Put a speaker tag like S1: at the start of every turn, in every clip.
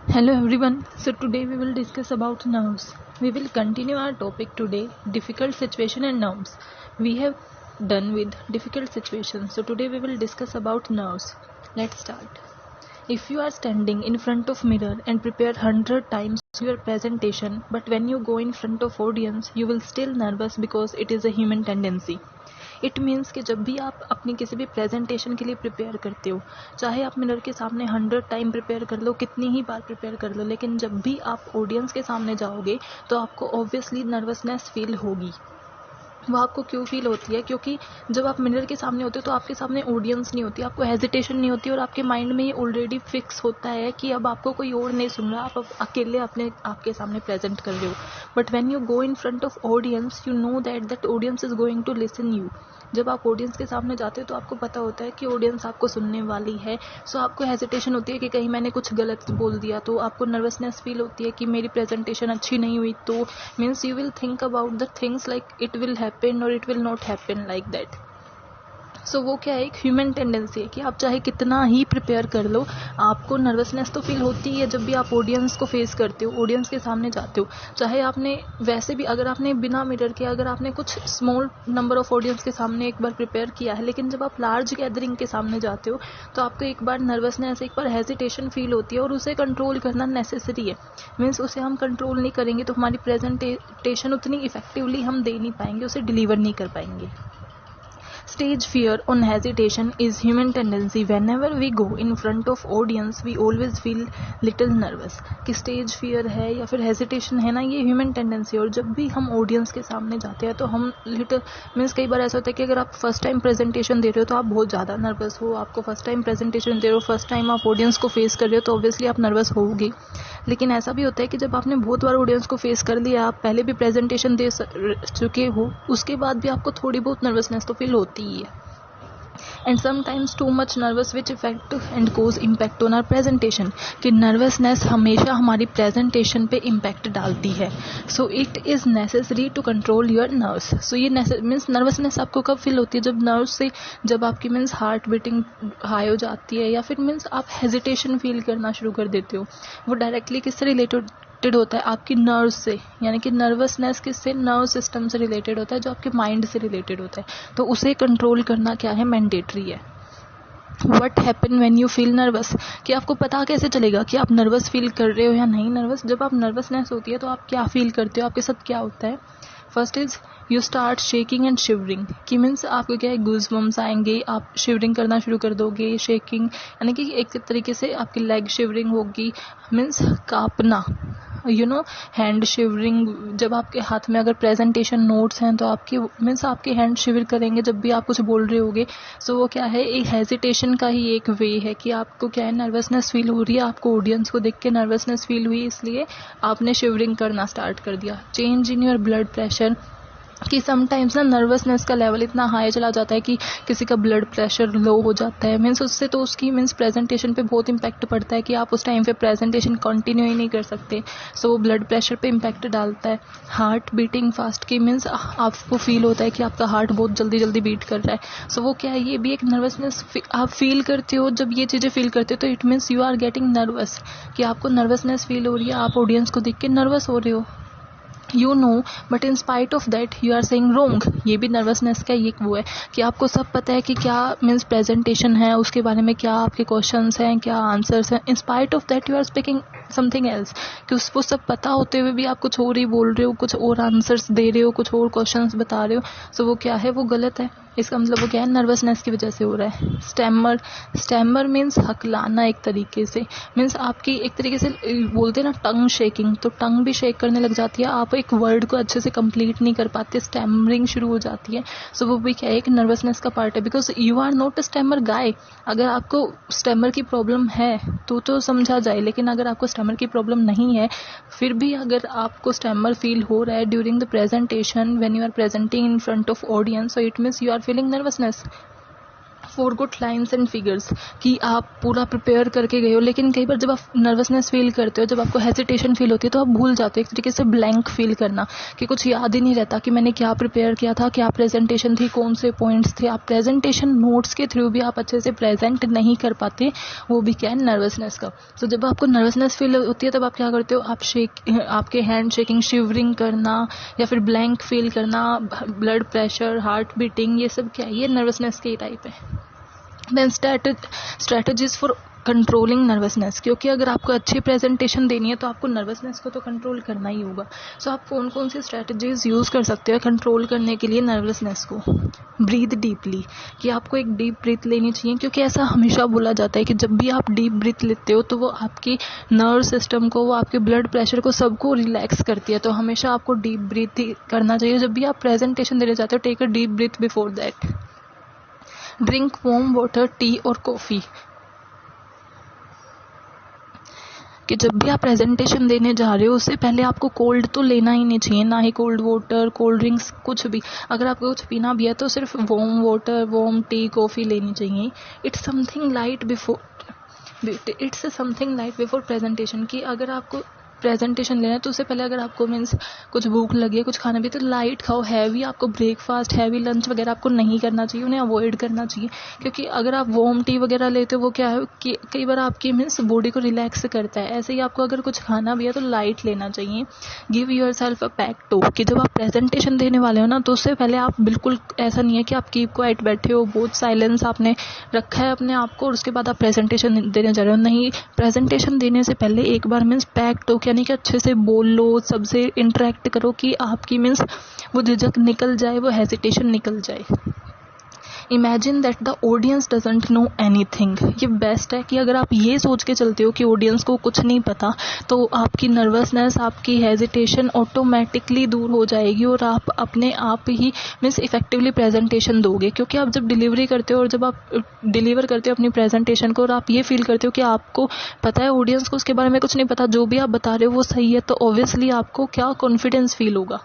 S1: Hello everyone. So today we will discuss about nerves. We will continue our topic today, difficult situation and nerves. We have done with difficult situations. So today we will discuss about nerves. Let's start. If you are standing in front of mirror and prepare 100 times your presentation, but when you go in front of audience, you will still nervous because it is a human tendency. It means कि जब भी आप अपनी किसी भी presentation के लिए prepare करते हो, चाहे आप मिरर के सामने 100 टाइम प्रिपेयर कर लो, कितनी ही बार प्रिपेयर कर लो, लेकिन जब भी आप ऑडियंस के सामने जाओगे तो आपको ऑब्वियसली नर्वसनेस फील होगी. वो आपको क्यों फील होती है? क्योंकि जब आप मिरर के सामने होते हो तो आपके सामने ऑडियंस नहीं होती, आपको हेजिटेशन नहीं होती और आपके माइंड में ये ऑलरेडी फिक्स होता है कि अब आपको कोई और नहीं सुन रहा, आप अब अकेले अपने आपके सामने प्रेजेंट कर रहे हो. But when you go in front of audience, you know that audience is going to listen you. जब आप ऑडियंस के सामने जाते हो तो आपको पता होता है कि ऑडियंस आपको सुनने वाली है. सो आपको हेजिटेशन होती है कि कहीं मैंने कुछ गलत बोल दिया, तो आपको नर्वसनेस फील होती है कि मेरी प्रेजेंटेशन अच्छी नहीं हुई. तो means you will think about the things like it will happen और it will not happen like that. So वो क्या है, एक ह्यूमन टेंडेंसी है कि आप चाहे कितना ही प्रिपेयर कर लो, आपको नर्वसनेस तो फील होती है जब भी आप ऑडियंस को फेस करते हो, ऑडियंस के सामने जाते हो. चाहे आपने वैसे भी अगर आपने बिना मिरर के अगर आपने कुछ स्मॉल नंबर ऑफ ऑडियंस के सामने एक बार प्रिपेयर किया है, लेकिन जब आप लार्ज गैदरिंग के सामने जाते हो तो आपको एक बार नर्वसनेस, एक बार हेजिटेशन फील होती है और उसे कंट्रोल करना नेसेसरी है. मीन्स उसे हम कंट्रोल नहीं करेंगे तो हमारी प्रेजेंटेशन उतनी इफेक्टिवली हम दे नहीं पाएंगे, उसे डिलीवर नहीं कर पाएंगे. Stage fear or hesitation is human tendency. Whenever we go in front of audience, we always feel little nervous. कि stage fear है या फिर hesitation है ना, ये human tendency है. और जब भी हम audience के सामने जाते हैं तो हम little मीन्स कई बार ऐसा होता है कि अगर आप फर्स्ट टाइम प्रेजेंटेशन दे रहे हो तो आप बहुत ज़्यादा नर्वस हो. आपको फर्स्ट टाइम प्रेजेंटेशन दे रहे हो, फर्स्ट टाइम आप ऑडियंस को फेस कर रहे हो तो ऑब्वियसली आप नर्वस होगे. लेकिन ऐसा भी होता है कि जब आपने बहुत बार ऑडियंस को फेस कर लिया, आप पहले भी प्रेजेंटेशन दे चुके हो, उसके बाद भी आपको थोड़ी बहुत नर्वसनेस तो फील होती ही है. And sometimes too much nervous which effect and cause impact on our presentation. कि नर्वसनेस हमेशा हमारी प्रेजेंटेशन पे इम्पैक्ट डालती है. So it is necessary to control your nerves. So ये मीन्स नर्वसनेस आपको कब फील होती है? जब नर्व से जब आपकी मीन्स हार्ट बीटिंग हाई हो जाती है, या फिर मीन्स आप हेजिटेशन फील करना शुरू कर देते हो. वो डायरेक्टली किससे रिलेटेड होता है? आपकी नर्व से. यानी कि नर्वसनेस किससे? नर्व सिस्टम से रिलेटेड होता है, जो आपके माइंड से रिलेटेड होता है. तो उसे कंट्रोल करना क्या है? मैंडेटरी है. What happen when you feel nervous. कि आपको पता कैसे चलेगा कि आप नर्वस फील कर रहे हो या नहीं नर्वस? जब आप नर्वसनेस होती है तो आप क्या फील करते हो, आपके साथ क्या होता है? First is you start shaking and shivering. कि मीन्स आपको क्या है, गूज बम्स आएंगे, आप शिवरिंग करना शुरू कर दोगे. शेकिंग यानी कि एक तरीके से आपकी लेग शिवरिंग होगी, मीन्स कांपना, हैंड शिवरिंग. जब आपके हाथ में अगर प्रेजेंटेशन नोट्स हैं तो आपके मीन्स आपके हैंड शिवर करेंगे जब भी आप कुछ बोल रहे होगे. सो वो क्या है, एक हेजिटेशन का ही एक वे है कि आपको क्या है, नर्वसनेस फील हो रही है, आपको ऑडियंस को देख के नर्वसनेस फील हुई, इसलिए आपने शिवरिंग करना स्टार्ट कर दिया. Change in your blood pressure. कि समटाइम्स ना नर्वसनेस का लेवल इतना हाई चला जाता है कि किसी का ब्लड प्रेशर लो हो जाता है. मीन्स उससे तो उसकी मीन्स प्रेजेंटेशन पे बहुत इम्पैक्ट पड़ता है कि आप उस टाइम पे प्रेजेंटेशन कंटिन्यू ही नहीं कर सकते. सो वो ब्लड प्रेशर पे इम्पैक्ट डालता है. Heart beating fast. की मीन्स आपको फील होता है कि आपका हार्ट बहुत जल्दी जल्दी बीट कर रहा है. सो वो क्या है, ये भी एक नर्वसनेस आप फील करते हो. जब ये चीज़ें फील करते हो तो it means you are getting nervous. कि आपको नर्वसनेस फील हो रही है, आप ऑडियंस को देख के नर्वस हो रहे हो. You know but in spite of that you are saying wrong. ये भी नर्वसनेस का ये वो है कि आपको सब पता है कि क्या मीन्स प्रेजेंटेशन है, उसके बारे में क्या आपके क्वेश्चंस हैं, क्या आंसर्स हैं. In spite of that you are speaking something else. कि उसको सब पता होते हुए भी आप कुछ और ही बोल रहे हो, कुछ और आंसर्स दे रहे हो, कुछ और क्वेश्चंस बता रहे हो. सो वो क्या है, वो गलत है. इसका मतलब वो क्या है, नर्वसनेस की वजह से हो रहा है. स्टैमर मीन्स हकलाना एक तरीके से. मीन्स आपकी एक तरीके से बोलते हैं ना टंग शेकिंग, तो टंग भी शेक करने लग जाती है, आप एक वर्ड को अच्छे से कंप्लीट नहीं कर पाते, स्टैमरिंग शुरू हो जाती है. सो वो भी क्या है, एक नर्वसनेस का पार्ट है. Because you are not a stammer guy. अगर आपको स्टैमर की प्रॉब्लम है तो समझा जाए, लेकिन अगर आपको स्टैमर की प्रॉब्लम नहीं है, फिर भी अगर आपको स्टैमर फील हो रहा है during the presentation when you are presenting in front of audience, so it means you are feeling nervousness. 4 good lines and figures कि आप पूरा प्रिपेयर करके गए हो, लेकिन कई बार जब आप नर्वसनेस फील करते हो, जब आपको हेजिटेशन फील होती है, तो आप भूल जाते हो, एक तरीके से ब्लैंक फील करना कि कुछ याद ही नहीं रहता कि मैंने क्या प्रिपेयर किया था, क्या प्रेजेंटेशन थी, कौन से पॉइंट्स थे। आप प्रेजेंटेशन नोट्स के थ्रू भी आप अच्छे से प्रेजेंट नहीं कर पाते, वो भी क्या है, नर्वसनेस का। तो जब आपको नर्वसनेस फील होती है तब आप क्या करते हो, आपके हैंड शेकिंग, शिवरिंग करना या फिर ब्लैंक फील करना, ब्लड प्रेशर, हार्ट बीटिंग, ये सब क्या है, ये नर्वसनेस के टाइप है। Then strategies for controlling nervousness, क्योंकि अगर आपको अच्छी प्रेजेंटेशन देनी है तो आपको नर्वसनेस को तो कंट्रोल करना ही होगा। सो आप कौन कौन सी स्ट्रैटेजीज यूज़ कर सकते हो कंट्रोल करने के लिए नर्वसनेस को। ब्रीथ डीपली, कि आपको एक डीप ब्रीथ लेनी चाहिए, क्योंकि ऐसा हमेशा बोला जाता है कि जब भी आप डीप ब्रीथ लेते हो तो वो आपकी नर्व सिस्टम को, वो आपके ब्लड प्रेशर को, सबको रिलैक्स करती है। तो हमेशा आपको डीप ब्रीथ ही करना चाहिए जब भी आप प्रेजेंटेशन देने जाते हो। Take a deep breath before that. Drink warm water, tea और कॉफ़ी, कि जब भी आप प्रेजेंटेशन देने जा रहे हो उससे पहले आपको कोल्ड तो लेना ही नहीं चाहिए, ना ही कोल्ड वाटर, कोल्ड ड्रिंक्स, कुछ भी। अगर आपको कुछ पीना भी है तो सिर्फ warm water, warm T, coffee लेनी चाहिए। It's something light before presentation, कि अगर आपको प्रेजेंटेशन लेना है तो उससे पहले अगर आपको मीन्स कुछ भूख लगी है, कुछ खाना भी, तो लाइट खाओ। हैवी आपको ब्रेकफास्ट, हैवी लंच वगैरह आपको नहीं करना चाहिए, उन्हें अवॉइड करना चाहिए। क्योंकि अगर आप वार्म टी वगैरह लेते हो वो क्या है कि कई बार आपकी मीन्स बॉडी को रिलैक्स करता है। ऐसे ही आपको अगर कुछ खाना भी है तो लाइट लेना चाहिए। Give your self a pack talk, कि जब आप प्रेजेंटेशन देने वाले हो ना तो उससे पहले आप बिल्कुल, ऐसा नहीं है कि आप कीप क्वाइट बैठे हो, बहुत साइलेंस आपने रखा है अपने आप को और उसके बाद आप प्रेजेंटेशन देने जा रहे हो। नहीं, प्रेजेंटेशन देने से पहले एक बार मीन्स पैक टॉक, यानी कि अच्छे से बोल लो, सबसे इंटरेक्ट करो कि आपकी मीन्स वो झिझक निकल जाए, वो हेजिटेशन निकल जाए। Imagine that the audience doesn't know anything, ये बेस्ट है कि अगर आप ये सोच के चलते हो कि ऑडियंस को कुछ नहीं पता तो आपकी नर्वसनेस, आपकी हेजिटेशन ऑटोमेटिकली दूर हो जाएगी और आप अपने आप ही मीन्स इफेक्टिवली प्रेजेंटेशन दोगे। क्योंकि आप जब डिलीवरी करते हो और जब आप डिलीवर करते हो अपनी प्रेजेंटेशन को और आप ये फील करते हो कि आपको पता है, ऑडियंस को उसके बारे में कुछ नहीं पता, जो भी आप बता रहे हो वो सही है, तो ऑब्वियसली आपको क्या कॉन्फिडेंस फील होगा।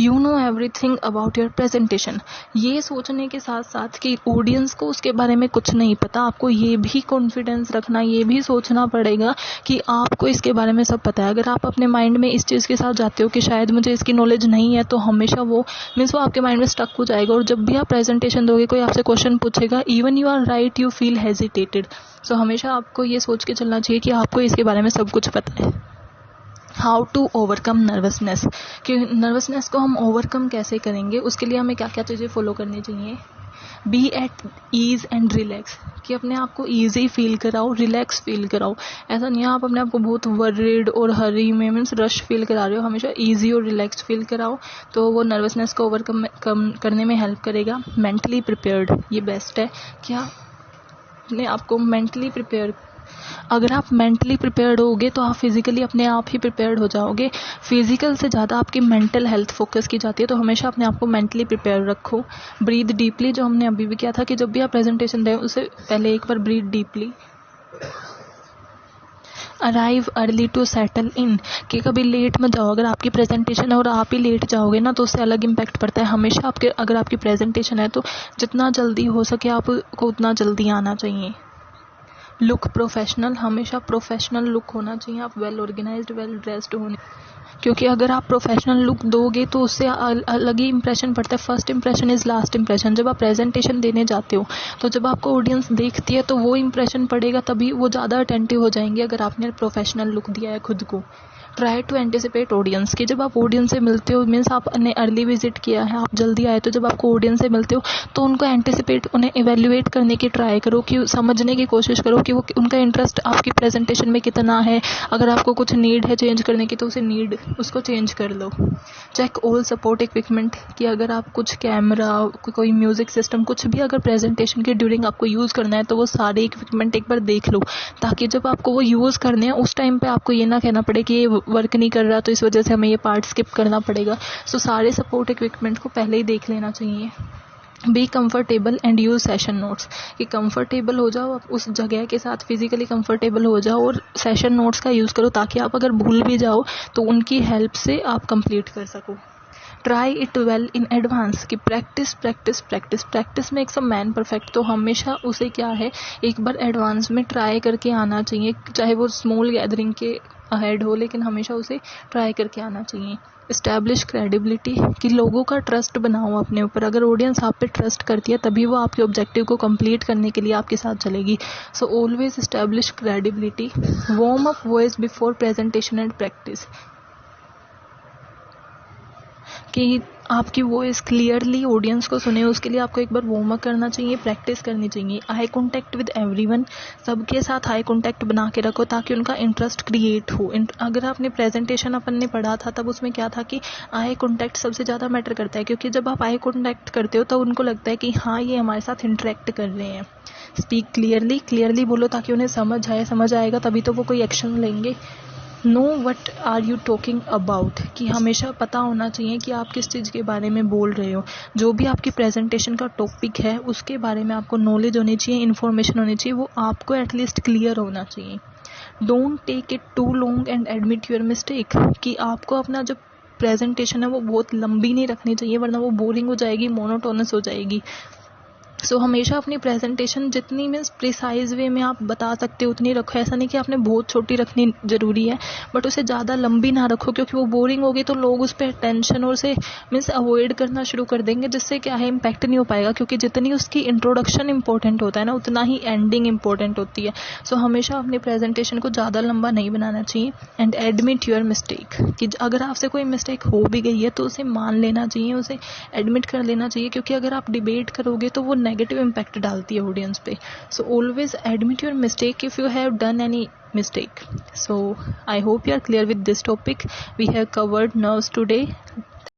S1: You know everything about your presentation, ये सोचने के साथ साथ कि ऑडियंस को उसके बारे में कुछ नहीं पता, आपको ये भी कॉन्फिडेंस रखना, ये भी सोचना पड़ेगा कि आपको इसके बारे में सब पता है। अगर आप अपने माइंड में इस चीज़ के साथ जाते हो कि शायद मुझे इसकी नॉलेज नहीं है, तो हमेशा वो मीन्स वो आपके माइंड में स्टक हो जाएगा। और जब भी आप प्रेजेंटेशन दोगे, कोई आपसे क्वेश्चन पूछेगा, even you are right, you feel hesitated. So हमेशा आपको ये सोच के चलना चाहिए कि आपको इसके बारे में सब कुछ पता है। हाउ टू ओवरकम नर्वसनेस, कि नर्वसनेस को हम ओवरकम कैसे करेंगे, उसके लिए हमें क्या क्या चीज़ें फॉलो करनी चाहिए। Be at ease and relax, कि अपने आप को ईजी फील कराओ, रिलैक्स फील कराओ। ऐसा नहीं है आप अपने आप को बहुत वरीड और हरी में मीन्स रश फील करा रहे हो, हमेशा ईजी और रिलैक्स फील कराओ, तो वो नर्वसनेस को ओवरकम करने में हेल्प करेगा। मेंटली प्रिपेयर्ड, ये बेस्ट है, क्या अपने आप को मेंटली प्रिपेयर, अगर आप मेंटली प्रिपेयर्ड होगे तो आप फिजिकली अपने आप ही प्रिपेयर्ड हो जाओगे। फिजिकल से ज़्यादा आपकी मेंटल हेल्थ फोकस की जाती है, तो हमेशा अपने आप को मेंटली प्रिपेयर रखो। ब्रीथ डीपली, जो हमने अभी भी किया था कि जब भी आप प्रेजेंटेशन दें उससे पहले एक बार breathe deeply. Arrive early to settle in, कि कभी लेट मत जाओ। अगर आपकी प्रेजेंटेशन है और आप ही लेट जाओगे ना तो उससे अलग इम्पैक्ट पड़ता है। हमेशा अगर आपकी प्रेजेंटेशन है तो जितना जल्दी हो सके आपको उतना जल्दी आना चाहिए। लुक प्रोफेशनल, हमेशा प्रोफेशनल लुक होना चाहिए, आप वेल ऑर्गेनाइज्ड, वेल ड्रेस्ड होने, क्योंकि अगर आप प्रोफेशनल लुक दोगे तो उससे अलग ही इंप्रेशन पड़ता है। First impression is last impression. जब आप प्रेजेंटेशन देने जाते हो तो जब आपको ऑडियंस देखती है तो वो इंप्रेशन पड़ेगा, तभी वो ज़्यादा अटेंटिव हो जाएंगे अगर आपने प्रोफेशनल लुक दिया है खुद को। ट्राई टू एंटिसिपेट ऑडियंस, की जब आप ऑडियंस से मिलते हो, मीन्स आपने अर्ली विजिट किया है, आप जल्दी आए, तो जब आपको ऑडियंस से मिलते हो तो उनको एंटिसिपेट, उन्हें इवेल्युएट करने की ट्राई करो, कि समझने की कोशिश करो कि वो उनका इंटरेस्ट आपकी प्रेजेंटेशन में कितना है। अगर आपको कुछ नीड है चेंज करने की तो उसको चेंज कर लो। चेक ऑल सपोर्ट इक्विपमेंट, कि अगर आप कुछ कैमरा, कोई म्यूजिक सिस्टम, कुछ भी अगर प्रेजेंटेशन के ड्यूरिंग आपको यूज़ करना है तो वो सारे इक्विपमेंट एक बार देख लो, ताकि जब आपको वो यूज़ करने हैं उस टाइम पे आपको ये ना कहना पड़े कि ये वर्क नहीं कर रहा तो इस वजह से हमें ये पार्ट स्किप करना पड़ेगा। सो सारे सपोर्ट इक्विपमेंट को पहले ही देख लेना चाहिए। Be comfortable and use session notes, कि कंफर्टेबल हो जाओ, आप उस जगह के साथ फिजिकली कंफर्टेबल हो जाओ और सेशन नोट्स का यूज़ करो, ताकि आप अगर भूल भी जाओ तो उनकी हेल्प से आप कंप्लीट कर सको। Try it well in advance, कि practice practice practice, practice makes a man perfect. तो हमेशा उसे क्या है, एक बार एडवांस में ट्राई करके आना चाहिए, चाहे वो स्मॉल गैदरिंग के अहेड हो, लेकिन हमेशा उसे ट्राई करके आना चाहिए। इस्टेब्लिश क्रेडिबिलिटी, कि लोगों का ट्रस्ट बनाओ अपने ऊपर। अगर ऑडियंस आप पे ट्रस्ट करती है तभी वो आपके ऑब्जेक्टिव को कंप्लीट करने के लिए आपके साथ चलेगी। So always establish credibility. Warm up voice before presentation and practice, कि आपकी वॉइस क्लियरली ऑडियंस को सुने, उसके लिए आपको एक बार वार्म अप करना चाहिए, प्रैक्टिस करनी चाहिए। आई कॉन्टैक्ट विद एवरीवन, सबके साथ आई कॉन्टैक्ट बना के रखो ताकि उनका इंटरेस्ट क्रिएट हो। अगर आपने प्रेजेंटेशन अपन ने पढ़ा था तब उसमें क्या था कि आई कॉन्टैक्ट सबसे ज़्यादा मैटर करता है, क्योंकि जब आप आई कॉन्टैक्ट करते हो तो उनको लगता है कि हाँ ये हमारे साथ इंटरेक्ट कर रहे हैं। स्पीक क्लियरली, क्लियरली बोलो ताकि उन्हें समझ आएगा तभी तो वो कोई एक्शन लेंगे। No what are you talking about, कि हमेशा पता होना चाहिए कि आप किस चीज़ के बारे में बोल रहे हो। जो भी आपकी प्रेजेंटेशन का टॉपिक है उसके बारे में आपको नॉलेज होनी चाहिए, इन्फॉर्मेशन होनी चाहिए, वो आपको एटलीस्ट क्लियर होना चाहिए। Don't take it too long and admit your mistake, कि आपको अपना जो प्रेजेंटेशन है वो बहुत लंबी नहीं रखनी चाहिए, वरना वो बोरिंग हो जाएगी, मोनोटोनस हो जाएगी। सो हमेशा अपनी प्रेजेंटेशन जितनी मीन्स प्रिसाइज वे में आप बता सकते हो उतनी रखो। ऐसा नहीं कि आपने बहुत छोटी रखनी ज़रूरी है, बट उसे ज़्यादा लंबी ना रखो, क्योंकि वो बोरिंग होगी तो लोग उस पर टेंशन और उसे मीन्स अवॉइड करना शुरू कर देंगे, जिससे क्या है इम्पैक्ट नहीं हो पाएगा। क्योंकि जितनी उसकी इंट्रोडक्शन इंपॉर्टेंट होता है ना, उतना ही एंडिंग इंपॉर्टेंट होती है। सो हमेशा अपनी प्रेजेंटेशन को ज़्यादा लंबा नहीं बनाना चाहिए। एंड एडमिट योर मिस्टेक, कि अगर आपसे कोई मिस्टेक हो भी गई है तो उसे मान लेना चाहिए, उसे एडमिट कर लेना चाहिए, क्योंकि अगर आप डिबेट करोगे तो वो नेगेटिव इम्पैक्ट डालती है ऑडियंस पे। So always admit your mistake if you have done any mistake. So I hope you are clear with this topic. We have covered nerves today.